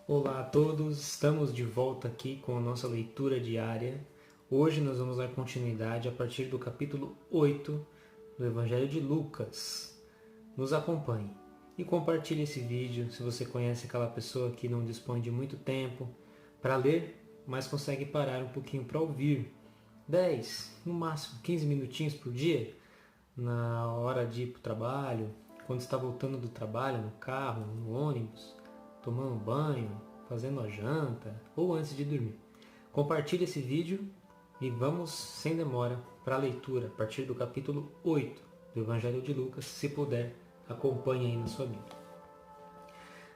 Olá a todos, estamos de volta aqui com a nossa leitura diária. Hoje nós vamos dar continuidade a partir do capítulo 8 do Evangelho de Lucas. Nos acompanhe e compartilhe esse vídeo se você conhece aquela pessoa que não dispõe de muito tempo para ler, mas consegue parar um pouquinho para ouvir. 10, no máximo 15 minutinhos por dia, na hora de ir para o trabalho, quando está voltando do trabalho, no carro, no ônibus, tomando banho, fazendo a janta ou antes de dormir. Compartilhe esse vídeo e vamos, sem demora, para a leitura a partir do capítulo 8 do Evangelho de Lucas. Se puder, acompanhe aí na sua Bíblia.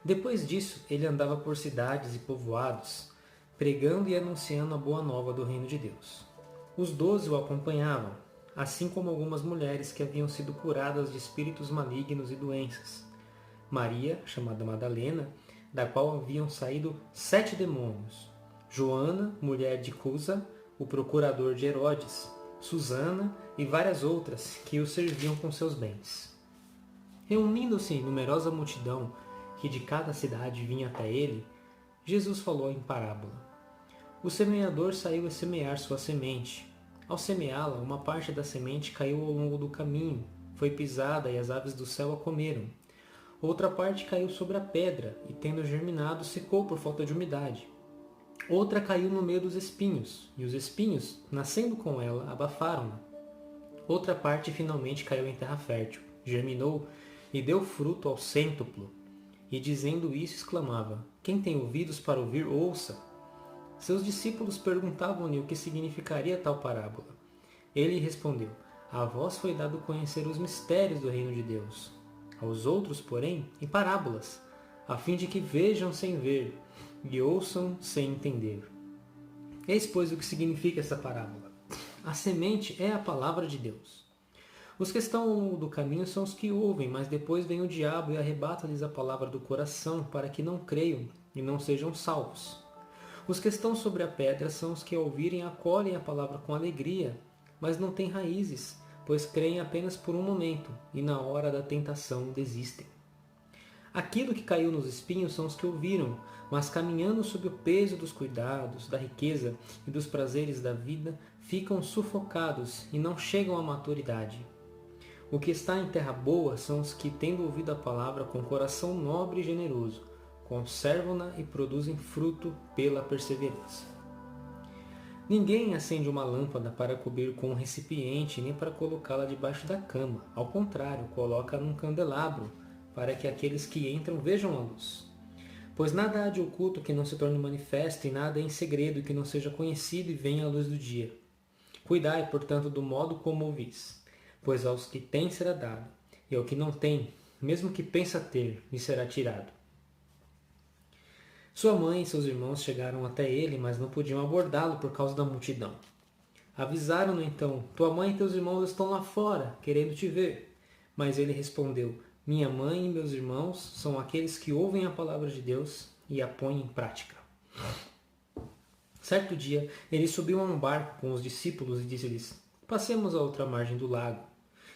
Depois disso, ele andava por cidades e povoados, pregando e anunciando a boa nova do reino de Deus. Os 12 o acompanhavam, assim como algumas mulheres que haviam sido curadas de espíritos malignos e doenças. Maria, chamada Madalena, da qual haviam saído 7 demônios. Joana, mulher de Cusa, o procurador de Herodes. Susana e várias outras que o serviam com seus bens. Reunindo-se numerosa multidão que de cada cidade vinha até ele, Jesus falou em parábola. O semeador saiu a semear sua semente. Ao semeá-la, uma parte da semente caiu ao longo do caminho, foi pisada e as aves do céu a comeram. Outra parte caiu sobre a pedra e, tendo germinado, secou por falta de umidade. Outra caiu no meio dos espinhos, e os espinhos, nascendo com ela, abafaram-na. Outra parte finalmente caiu em terra fértil, germinou e deu fruto ao cêntuplo. E dizendo isso exclamava: Quem tem ouvidos para ouvir, ouça. Seus discípulos perguntavam-lhe o que significaria tal parábola. Ele respondeu: A vós foi dado conhecer os mistérios do reino de Deus. Aos outros, porém, em parábolas, a fim de que vejam sem ver e ouçam sem entender. Eis, pois, o que significa essa parábola. A semente é a palavra de Deus. Os que estão ao longo do caminho são os que ouvem, mas depois vem o diabo e arrebata-lhes a palavra do coração, para que não creiam e não sejam salvos. Os que estão sobre a pedra são os que, ao ouvirem, acolhem a palavra com alegria, mas não têm raízes, pois creem apenas por um momento, e na hora da tentação desistem. Aquilo que caiu nos espinhos são os que ouviram, mas caminhando sob o peso dos cuidados, da riqueza e dos prazeres da vida, ficam sufocados e não chegam à maturidade. O que está em terra boa são os que, tendo ouvido a palavra com coração nobre e generoso, conservam-na e produzem fruto pela perseverança. Ninguém acende uma lâmpada para cobrir com um recipiente nem para colocá-la debaixo da cama. Ao contrário, coloca num candelabro, para que aqueles que entram vejam a luz. Pois nada há de oculto que não se torne manifesto, e nada é em segredo que não seja conhecido e venha à luz do dia. Cuidai, portanto, do modo como ouvis, pois aos que têm será dado, e ao que não tem, mesmo que pensa ter, lhe será tirado. Sua mãe e seus irmãos chegaram até ele, mas não podiam abordá-lo por causa da multidão. Avisaram-no então: Tua mãe e teus irmãos estão lá fora, querendo te ver. Mas ele respondeu: Minha mãe e meus irmãos são aqueles que ouvem a palavra de Deus e a põem em prática. Certo dia, ele subiu a um barco com os discípulos e disse-lhes: Passemos à outra margem do lago.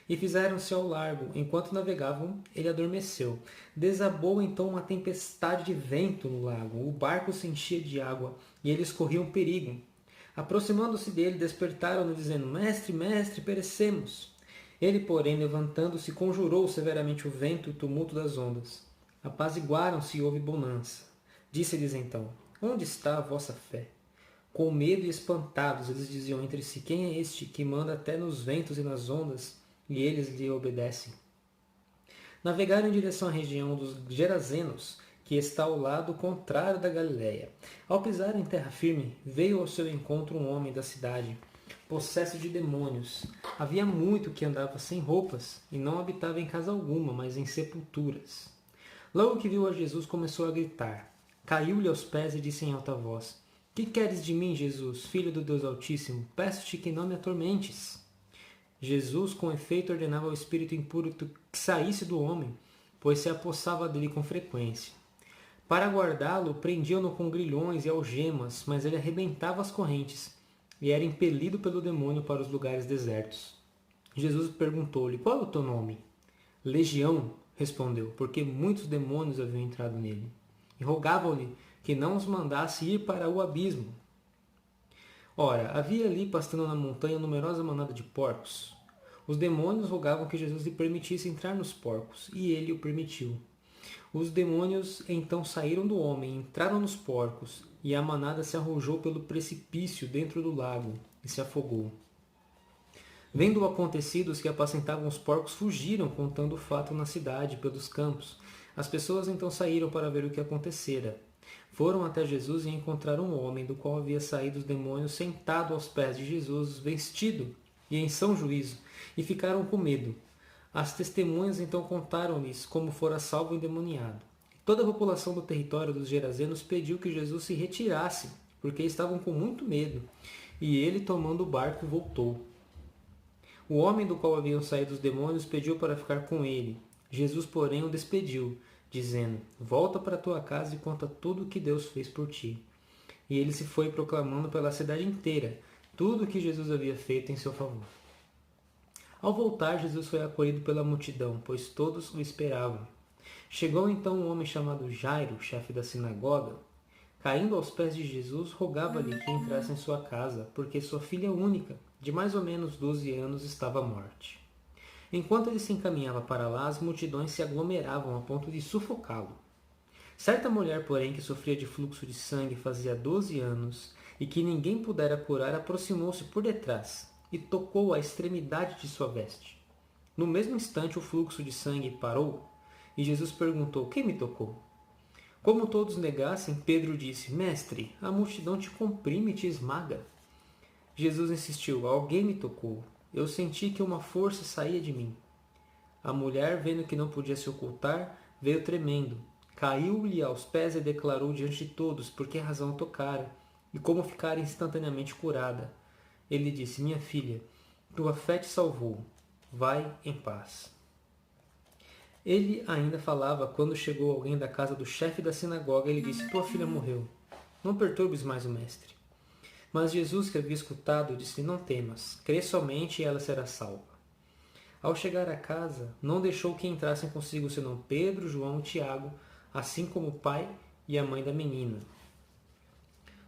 E fizeram-se ao largo. Enquanto navegavam, ele adormeceu. Desabou então uma tempestade de vento no lago. O barco se enchia de água e eles corriam perigo. Aproximando-se dele, despertaram-no, dizendo: Mestre, mestre, perecemos. Ele, porém, levantando-se, conjurou severamente o vento e o tumulto das ondas. Apaziguaram-se e houve bonança. Disse-lhes então: Onde está a vossa fé? Com medo e espantados, eles diziam entre si: Quem é este que manda até nos ventos e nas ondas? E eles lhe obedecem. Navegaram em direção à região dos Gerazenos, que está ao lado contrário da Galiléia. Ao pisar em terra firme, veio ao seu encontro um homem da cidade, possesso de demônios. Havia muito que andava sem roupas, e não habitava em casa alguma, mas em sepulturas. Logo que viu a Jesus, começou a gritar. Caiu-lhe aos pés e disse em alta voz: Que queres de mim, Jesus, filho do Deus Altíssimo? Peço-te que não me atormentes. Jesus, com efeito, ordenava ao espírito impuro que saísse do homem, pois se apossava dele com frequência. Para guardá-lo, prendiam-no com grilhões e algemas, mas ele arrebentava as correntes e era impelido pelo demônio para os lugares desertos. Jesus perguntou-lhe: Qual é o teu nome? Legião, respondeu, porque muitos demônios haviam entrado nele. E rogavam-lhe que não os mandasse ir para o abismo. Ora, havia ali pastando na montanha numerosa manada de porcos. Os demônios rogavam que Jesus lhe permitisse entrar nos porcos, e ele o permitiu. Os demônios então saíram do homem, entraram nos porcos, e a manada se arrojou pelo precipício dentro do lago, e se afogou. Vendo o acontecido, os que apacentavam os porcos fugiram, contando o fato na cidade, pelos campos. As pessoas então saíram para ver o que acontecera. Foram até Jesus e encontraram um homem, do qual havia saído os demônios, sentado aos pés de Jesus, vestido e em são juízo, e ficaram com medo. As testemunhas então contaram-lhes como fora salvo o endemoniado. Toda a população do território dos Gerazenos pediu que Jesus se retirasse, porque estavam com muito medo, e ele, tomando o barco, voltou. O homem do qual haviam saído os demônios pediu para ficar com ele. Jesus, porém, o despediu, dizendo: volta para tua casa e conta tudo o que Deus fez por ti. E ele se foi proclamando pela cidade inteira tudo o que Jesus havia feito em seu favor. Ao voltar, Jesus foi acolhido pela multidão, pois todos o esperavam. Chegou então um homem chamado Jairo, chefe da sinagoga. Caindo aos pés de Jesus, rogava-lhe que entrasse em sua casa, porque sua filha única, de mais ou menos 12 anos, estava à morte. Enquanto ele se encaminhava para lá, as multidões se aglomeravam a ponto de sufocá-lo. Certa mulher, porém, que sofria de fluxo de sangue fazia 12 anos e que ninguém pudera curar, aproximou-se por detrás e tocou a extremidade de sua veste. No mesmo instante, o fluxo de sangue parou e Jesus perguntou: quem me tocou? Como todos negassem, Pedro disse: mestre, a multidão te comprime e te esmaga. Jesus insistiu: alguém me tocou. Eu senti que uma força saía de mim. A mulher, vendo que não podia se ocultar, veio tremendo. Caiu-lhe aos pés e declarou diante de todos por que razão tocara e como ficara instantaneamente curada. Ele disse: minha filha, tua fé te salvou. Vai em paz. Ele ainda falava quando chegou alguém da casa do chefe da sinagoga e lhe disse: tua filha morreu. Não perturbes mais o mestre. Mas Jesus, que havia escutado, disse: não temas, crê somente e ela será salva. Ao chegar à casa, não deixou que entrassem consigo senão Pedro, João e Tiago, assim como o pai e a mãe da menina.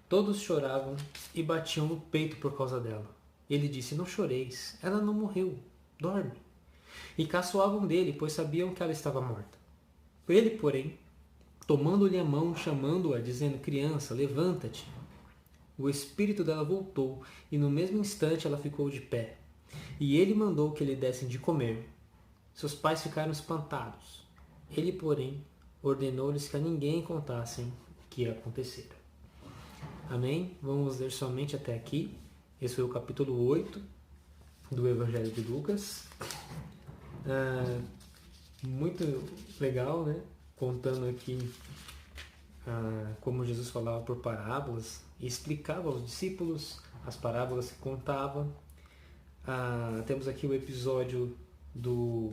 Todos choravam e batiam no peito por causa dela. Ele disse: não choreis, ela não morreu, dorme. E caçoavam dele, pois sabiam que ela estava morta. Ele, porém, tomando-lhe a mão, chamando-a, dizendo: criança, levanta-te. O espírito dela voltou, e no mesmo instante ela ficou de pé. E ele mandou que lhe dessem de comer. Seus pais ficaram espantados. Ele, porém, ordenou-lhes que a ninguém contassem o que acontecera. Amém? Vamos ler somente até aqui. Esse foi o capítulo 8 do Evangelho de Lucas. Muito legal, né? Contando aqui como Jesus falava por parábolas e explicava aos discípulos as parábolas que contava. Temos aqui o episódio do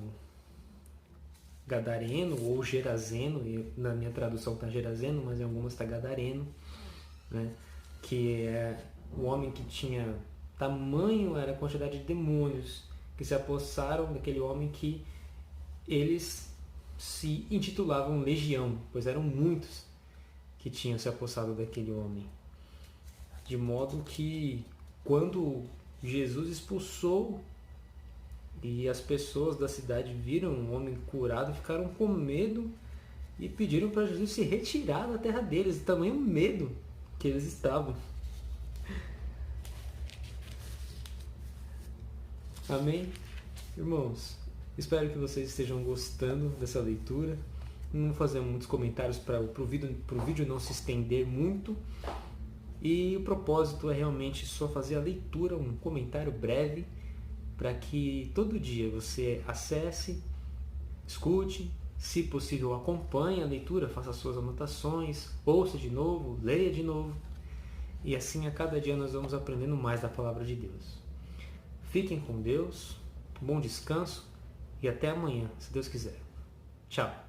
Gadareno ou Gerazeno, e na minha tradução está Gerazeno, mas em algumas está Gadareno, né? Que é o homem que tinha tamanho, era a quantidade de demônios que se apossaram daquele homem, que eles se intitulavam Legião, pois eram muitos que tinham se apossado daquele homem. De modo que quando Jesus expulsou e as pessoas da cidade viram um homem curado, ficaram com medo e pediram para Jesus se retirar da terra deles, de tamanho medo que eles estavam. Amém? Irmãos, espero que vocês estejam gostando dessa leitura. Não vou fazer muitos comentários para o vídeo não se estender muito. E o propósito é realmente só fazer a leitura, um comentário breve, para que todo dia você acesse, escute, se possível acompanhe a leitura, faça suas anotações, ouça de novo, leia de novo. E assim a cada dia nós vamos aprendendo mais da palavra de Deus. Fiquem com Deus, bom descanso e até amanhã, se Deus quiser. Tchau!